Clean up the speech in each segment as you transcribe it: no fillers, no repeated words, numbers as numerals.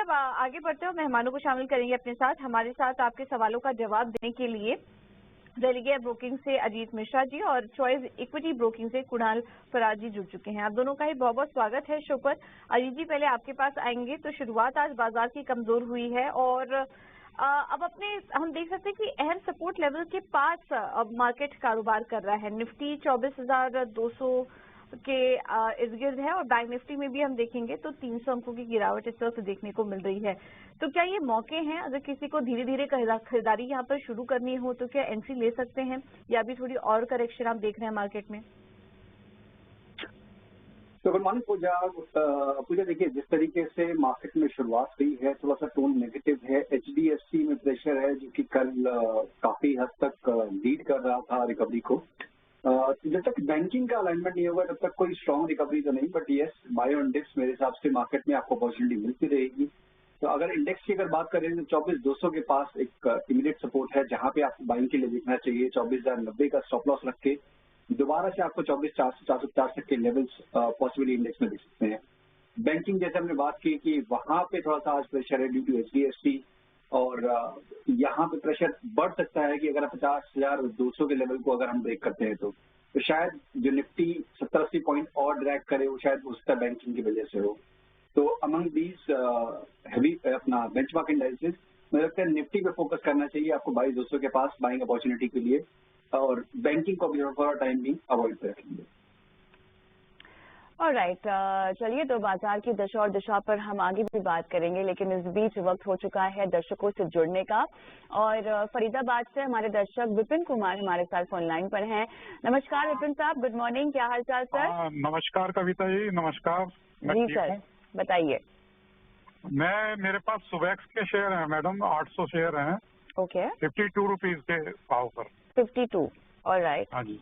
अब आगे बढ़ते हो, मेहमानों को शामिल करेंगे अपने साथ। हमारे साथ आपके सवालों का जवाब देने के लिए रेलिगेयर ब्रोकिंग से अजीत मिश्रा जी और चॉइस इक्विटी ब्रोकिंग से कुणाल फराज जी जुड़ चुके हैं। आप दोनों का ही बहुत बहुत स्वागत है शो पर। अजीत जी, पहले आपके पास आएंगे। तो शुरुआत आज बाजार की कमजोर हुई है और अब अपने हम देख सकते हैं कि अहम सपोर्ट लेवल के पास अब मार्केट कारोबार कर रहा है। निफ्टी 24,200 के इर्द गिर्द है और बैंक निफ्टी में भी हम देखेंगे तो 300 अंकों की गिरावट इस वक्त देखने को मिल रही है। तो क्या ये मौके हैं, अगर किसी को धीरे धीरे खरीदारी यहाँ पर शुरू करनी हो तो क्या एंट्री ले सकते हैं, या अभी थोड़ी और करेक्शन आप देख रहे हैं मार्केट में? तो गुड मॉर्निंग पूजा, देखिए जिस तरीके से मार्केट में शुरुआत हुई है थोड़ा सा टोन नेगेटिव है। एचडीएफसी में प्रेशर है जो कि कल काफी हद तक लीड कर रहा था रिकवरी को। जब तक बैंकिंग का अलाइनमेंट नहीं होगा तब तक कोई स्ट्रॉन्ग रिकवरी तो नहीं, but yes buy on dips मेरे हिसाब से मार्केट में आपको अपॉर्चुनिटी मिलती रहेगी। तो अगर इंडेक्स की अगर बात करें तो 24,200 के पास एक इमीडिएट सपोर्ट है जहां पे आपको बाइंग के लिए देखना चाहिए। 24,090 का स्टॉप लॉस रख के दोबारा से आपको 24,400 450 तक के लेवल्स पॉसिबली इंडेक्स में दिख सकते हैं। बैंकिंग जैसे हमने बात की कि वहां पे थोड़ा सा आज प्रेशर है ड्यू टू एचडीएफसी, और यहाँ पे प्रेशर बढ़ सकता है कि अगर 50,200 के लेवल को अगर हम ब्रेक करते हैं तो शायद जो निफ्टी 70-80 पॉइंट और ड्रैग करे वो शायद हो सकता है बैंकिंग की वजह से हो। तो अमंग दीज हैवी अपना बेंचमार्क इंडाइसेस मुझे लगता है निफ्टी पे फोकस करना चाहिए आपको 22,200 के पास बाइंग अपॉर्चुनिटी के लिए, और बैंकिंग को भी थोड़ा टाइम भी अवॉइड कर रखेंगे। ऑलराइट, चलिए तो बाजार की दशा और दिशा पर हम आगे भी बात करेंगे, लेकिन इस बीच वक्त हो चुका है दर्शकों से जुड़ने का। और फरीदाबाद से हमारे दर्शक विपिन कुमार हमारे साथ फोन लाइन पर हैं। नमस्कार विपिन साहब, गुड मॉर्निंग, क्या हाल चाल सर? नमस्कार कविता जी, नमस्कार। जी सर, बताइए। मेरे पास सुबेक्स के शेयर हैं मैडम, 800 शेयर हैं। ओके। 52 रुपीज के भाव पर। 52, ऑलराइट। हाँ जी।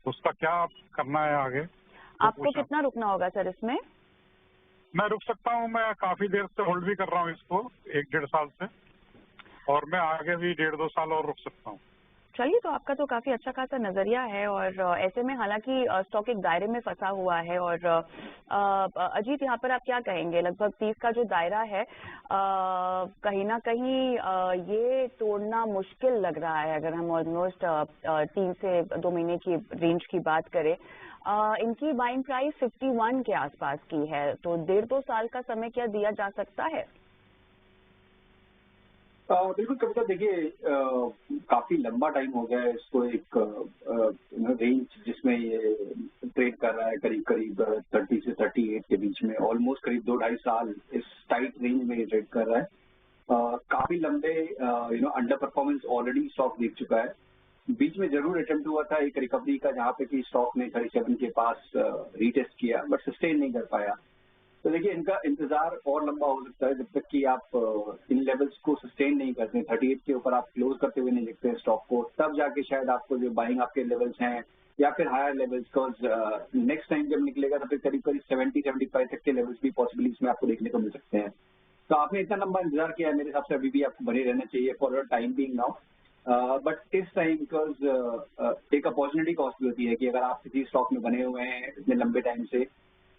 उसका क्या करना है आगे? आपको कितना रुकना होगा सर इसमें? मैं रुक सकता हूँ, मैं काफी देर से होल्ड भी कर रहा हूँ इसको, 1-1.5 साल से, और मैं आगे भी 1.5-2 साल और रुक सकता हूँ। चलिए, तो आपका तो काफी अच्छा खासा नजरिया है। और ऐसे में हालांकि स्टॉक एक दायरे में फंसा हुआ है। और अजीत, यहाँ पर आप क्या कहेंगे? लगभग 30 का जो दायरा है कहीं ना कहीं ये तोड़ना मुश्किल लग रहा है। अगर हम ऑलमोस्ट 3 से 2 महीने की रेंज की बात करें, इनकी बाइंग प्राइस 51 के आसपास की है, तो 1.5-2 साल का समय क्या दिया जा सकता है? बिल्कुल कविता, देखिए काफी लंबा टाइम हो गया है इसको एक रेंज जिसमें ये ट्रेड कर रहा है, करीब करीब 30 से 38 के बीच में, ऑलमोस्ट करीब 2-2.5 साल इस टाइट रेंज में ये ट्रेड कर रहा है। काफी लंबे अंडर परफॉर्मेंस ऑलरेडी स्टॉक देख चुका है। बीच में जरूर अटेम्प्ट हुआ था एक रिकवरी का जहाँ पे कि स्टॉक ने 37 के पास रीटेस्ट किया, बट सस्टेन नहीं कर पाया। तो देखिए इनका इंतजार और लंबा हो सकता है जब तक कि आप इन लेवल्स को सस्टेन नहीं करते हैं। 38 के ऊपर आप क्लोज करते हुए नहीं देखते हैं स्टॉक को, तब जाके शायद आपको जो बाइंग आपके लेवल्स हैं या फिर higher levels, because next time जब निकलेगा तो फिर करीब करीब 70-75 तक के लेवल्स भी पॉसिबली इसमें आपको देखने को मिल सकते हैं। तो आपने इतना लंबा इंतजार किया है, मेरे हिसाब से अभी भी आपको बने रहना चाहिए for time being now. But इस टाइम बिकॉज एक अपॉर्चुनिटी कॉस्ट भी होती है कि अगर आप किसी स्टॉक में बने हुए हैं इतने लंबे टाइम से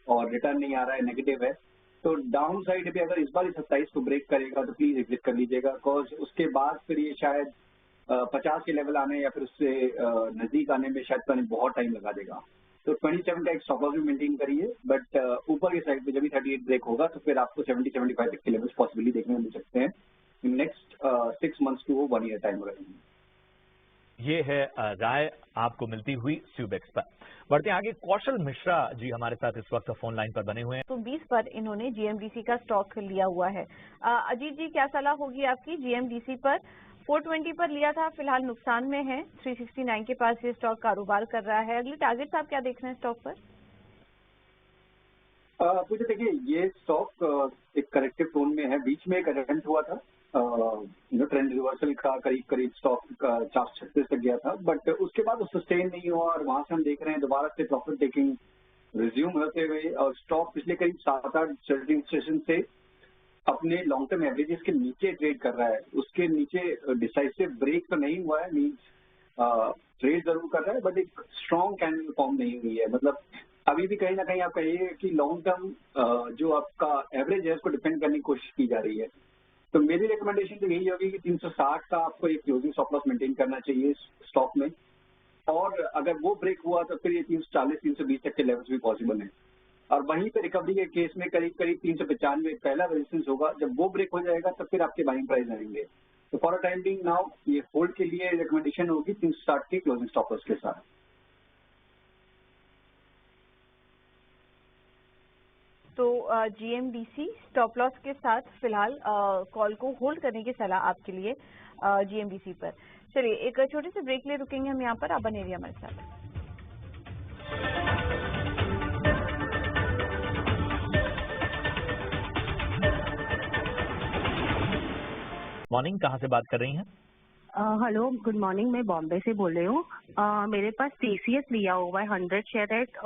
और रिटर्न नहीं आ रहा है, नेगेटिव है, तो डाउन साइड भी अगर इस बार 27 को ब्रेक करेगा तो प्लीज एग्जिट कर लीजिएगा, बिकॉज उसके बाद फिर ये शायद 50 के लेवल आने या फिर उससे नजदीक आने में शायद बहुत टाइम लगा देगा। तो 27 का एक स्टॉप लॉस भी मेंटेन करिए, बट ऊपर के साइड पे जब भी 38 ब्रेक होगा तो फिर आपको 70-75 तक के लेवल्स पॉसिबली देखने को मिल सकते हैं next 6 months to 1 year time रहेगा। ये है राय आपको मिलती हुई स्यूबेक्स पर। बढ़ते आगे, कौशल मिश्रा जी हमारे साथ इस वक्त फोन लाइन पर बने हुए हैं। तो 20 पर इन्होंने जीएमडीसी का स्टॉक लिया हुआ है। अजीत जी, क्या सलाह होगी आपकी? जीएमडीसी पर 420 पर लिया था, फिलहाल नुकसान में है। 369 के पास ये स्टॉक कारोबार कर रहा है। अगली टारगेट आप क्या देख रहे हैं स्टॉक पर? मुझे देखिए ये स्टॉक एक करेक्टिव टोन में है। बीच में एक अटेम्प्ट हुआ था ट्रेंड रिवर्सल का, करीब करीब स्टॉक 436 तक गया था, बट उसके बाद वो सस्टेन नहीं हुआ और वहां से हम देख रहे हैं दोबारा से प्रॉफिट टेकिंग रिज्यूम होते हुए, और स्टॉक पिछले करीब 7-8 ट्रेडिंग सेशन से अपने लॉन्ग टर्म एवरेजेस के नीचे ट्रेड कर रहा है। उसके नीचे डिसाइसिव ब्रेक तो नहीं हुआ है, मीन्स ट्रेड जरूर कर रहा है, बट एक स्ट्रॉन्ग कैंडल फॉर्म नहीं हुई है। मतलब अभी भी कहीं ना कहीं आप कहिए कि लॉन्ग टर्म जो आपका एवरेज है उसको डिफेंड करने की कोशिश की जा रही है। तो मेरी रिकमेंडेशन तो यही होगी कि 360 का आपको एक क्लोजिंग स्टॉप लॉस मेंटेन करना चाहिए स्टॉक में, और अगर वो ब्रेक हुआ तो फिर ये 340 320 तक के लेवल्स भी पॉसिबल हैं। और वहीं पे रिकवरी के केस में करीब करीब 395 पहला रेजिस्टेंस होगा, जब वो ब्रेक हो जाएगा तब फिर आपके बाइंग प्राइस आएंगे। तो for a time being now ये होल्ड के लिए रिकमेंडेशन होगी 360 के क्लोजिंग स्टॉप लॉस के साथ। तो GMDC स्टॉप लॉस के साथ फिलहाल कॉल को होल्ड करने की सलाह आपके लिए GMDC पर। चलिए एक छोटे से ब्रेक ले रुकेंगे हम यहाँ पर, आप बने रहिए हमारे साथ। मॉर्निंग, कहाँ से बात कर रही हैं? Hello, good morning. मैं बॉम्बे से बोल रही हूँ। मेरे पास TCS लिया हुआ है 100 शेयर एट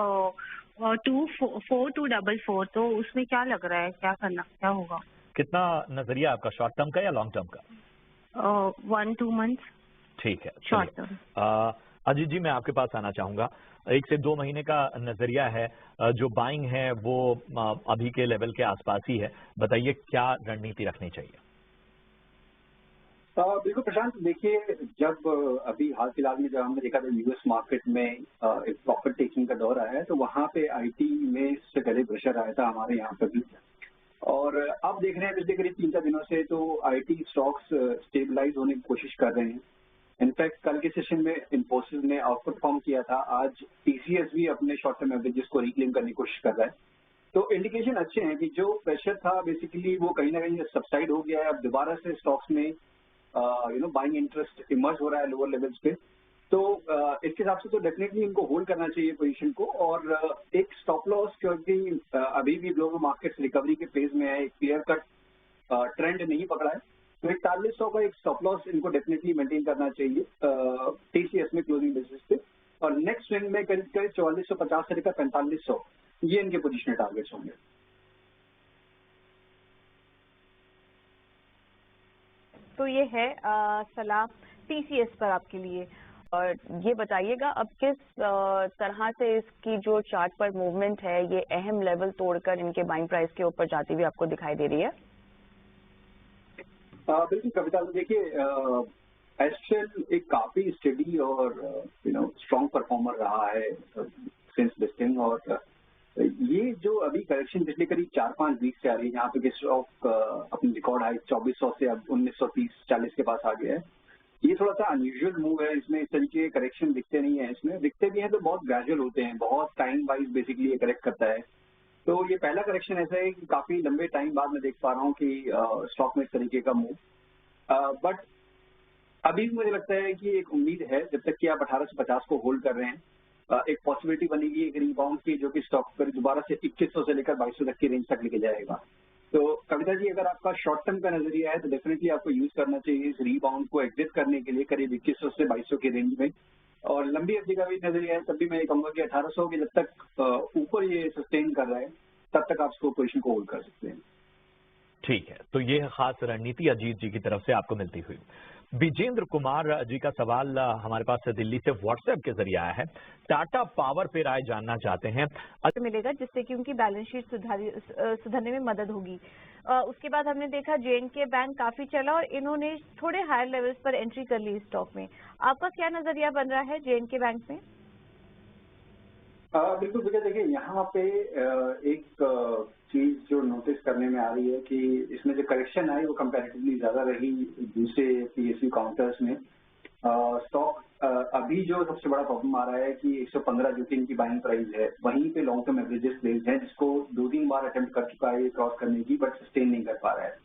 24244, तो उसमें क्या लग रहा है, क्या करना, क्या होगा? कितना नजरिया आपका, शॉर्ट टर्म का या लॉन्ग टर्म का? 1-2 मंथ। ठीक है, शॉर्ट टर्म। अजीत जी, मैं आपके पास आना चाहूंगा। 1 से 2 महीने का नजरिया है, जो बाइंग है वो अभी के लेवल के आसपास ही है। बताइए क्या रणनीति रखनी चाहिए? बिल्कुल प्रशांत, देखिए जब अभी हाल फिलहाल में जब हमने देखा था यूएस मार्केट में एक प्रॉफिट टेकिंग का दौर आया है, तो वहाँ पे आईटी में इससे पहले प्रेशर आया था हमारे यहाँ पर भी, और अब देख रहे हैं पिछले करीब 3-4 दिनों से तो आईटी स्टॉक्स स्टेबलाइज होने की कोशिश कर रहे हैं। इनफैक्ट कल के सेशन में इन्फोसिस ने आउट परफॉर्म किया था, आज TCS भी अपने शॉर्ट टर्म एवरेजेस को रिक्लेम करने की कोशिश कर रहा है। तो इंडिकेशन अच्छे हैं कि जो प्रेशर था बेसिकली वो कहीं ना कहीं सबसाइड हो गया है। अब दोबारा से स्टॉक्स में बाइंग इंटरेस्ट इमर्ज हो रहा है लोअर लेवल्स पे, तो इसके हिसाब से तो डेफिनेटली इनको होल्ड करना चाहिए पोजीशन को। और एक स्टॉप लॉस, क्योंकि अभी भी ग्लोबल मार्केट्स रिकवरी के फेज में है, एक क्लियर कट ट्रेंड नहीं पकड़ा है, तो 4100 का एक स्टॉप लॉस इनको डेफिनेटली मेंटेन करना चाहिए TCS में क्लोजिंग बेसिस पे। और नेक्स्ट स्विंग में करीब करीब 4450 से लेकर 4500 ये इनके पोजिशन टारगेट्स होंगे। तो ये है सलाह TCS पर आपके लिए। और ये बताइएगा अब किस तरह से इसकी जो चार्ट पर मूवमेंट है ये अहम लेवल तोड़कर इनके बाइंग प्राइस के ऊपर जाती हुई आपको दिखाई दे रही है? बिल्कुल कविता, देखिए एस्ट्रल एक काफी स्टडी और स्ट्रॉन्ग परफॉर्मर रहा है सिंस लिस्टिंग, और ये जो अभी करेक्शन पिछले करीब 4-5 वीक से आ रही है, जहाँ पे स्टॉक अपनी रिकॉर्ड हाई 2400 से अब 1930-40 के पास आ गया है, ये थोड़ा सा अनयूजुअल मूव है। इसमें इस तरीके के करेक्शन दिखते नहीं है, इसमें दिखते भी हैं तो बहुत ग्रेजुअल होते हैं, बहुत टाइम वाइज बेसिकली ये करेक्ट करता है। तो ये पहला करेक्शन ऐसा है कि काफी लंबे टाइम बाद मैं देख पा रहा हूँ कि स्टॉक में इस तरीके का मूव। बट अभी मुझे लगता है कि एक उम्मीद है, जब तक कि आप 1850 को होल्ड कर रहे हैं, एक पॉसिबिलिटी बनेगी एक रिबाउंड की, जो कि स्टॉक पर दोबारा से 2100 से लेकर 2200 तक की रेंज तक लेके जाएगा। तो कविता जी, अगर आपका शॉर्ट टर्म का नजरिया है तो डेफिनेटली आपको यूज करना चाहिए इस रिबाउंड को एग्जिट करने के लिए करीब 2100 से 2200 की रेंज में। और लंबी अवधि का भी नजरिया है तब भी मैं कहूंगा कि 1800 के जब तक ऊपर ये सस्टेन कर रहा है तब तक आप इसको पोजीशन को होल्ड कर सकते हैं। ठीक है, तो ये खास रणनीति अजीत जी की तरफ से आपको मिलती हुई। विजेंद्र कुमार जी का सवाल हमारे पास दिल्ली से व्हाट्सएप के जरिए आया है। टाटा पावर पे राय जानना चाहते हैं। मिलेगा जिससे कि उनकी बैलेंस शीट सुधारने में मदद होगी। उसके बाद हमने देखा J&K बैंक काफी चला और इन्होंने थोड़े हायर लेवल्स पर एंट्री कर ली स्टॉक में। आपका क्या नजरिया बन रहा है J&K बैंक में? बिल्कुल भैया, देखिए यहाँ पे एक चीज जो नोटिस करने में आ रही है कि इसमें जो करेक्शन आई वो कंपैरेटिवली ज्यादा रही दूसरे PSU काउंटर्स में। स्टॉक अभी जो सबसे बड़ा प्रॉब्लम आ रहा है कि 115 जो कि इनकी बाइंग प्राइस है, वहीं पे लॉन्ग टर्म एवरेजेस प्लेस है, जिसको 2-3 बार अटेम्प्ट कर चुका है क्रॉस करने की, बट सस्टेन नहीं कर पा रहा है।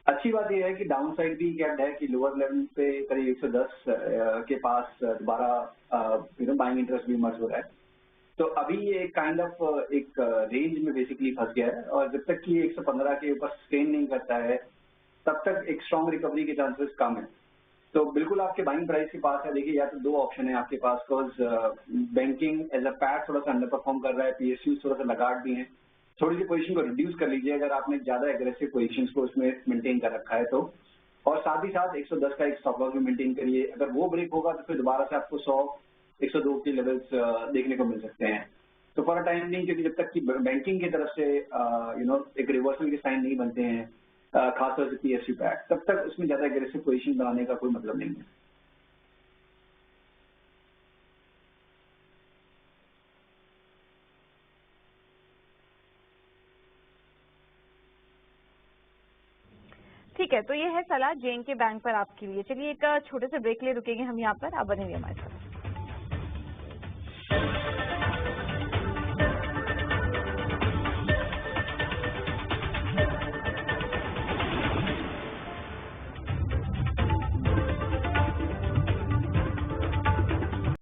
अच्छी बात यह है कि डाउन साइड भी गैप है कि लोअर लेवल पे करीब 110 के पास दोबारा बाइंग इंटरेस्ट भी इमर्ज हो रहा है। तो अभी ये काइंड ऑफ एक रेंज में बेसिकली फंस गया है, और जब तक कि 115 के ऊपर सस्टेन नहीं करता है तब तक एक स्ट्रॉन्ग रिकवरी के चांसेस कम है। तो बिल्कुल आपके बाइंग प्राइस के पास है। देखिए, या तो 2 ऑप्शन है आपके पास, because banking as a part थोड़ा सा अंडर परफॉर्म कर रहा है, PSU थोड़ा सा लगाट भी है, थोड़ी सी पोजीशन को रिड्यूस कर लीजिए अगर आपने ज्यादा एग्रेसिव पोजीशन को उसमें मेंटेन कर रखा है तो, और साथ ही साथ 110 का एक स्टॉप लॉस भी मेंटेन करिए। अगर वो ब्रेक होगा तो फिर दोबारा से आपको 100-102 के लेवल्स देखने को मिल सकते हैं। तो फॉर वाला टाइम नहीं, क्योंकि जब तक कि बैंकिंग की तरफ से एक रिवर्सल के साइन नहीं बनते हैं, खासतौर से PSU पैक, तब तक उसमें ज्यादा एग्रेसिव पोजीशन बनाने का कोई मतलब नहीं है। ठीक है, तो ये है सलाह JNK बैंक पर आपके लिए। चलिए एक छोटे से ब्रेक ले रुकेंगे हम यहाँ पर, आप बने रहिए हमारे साथ।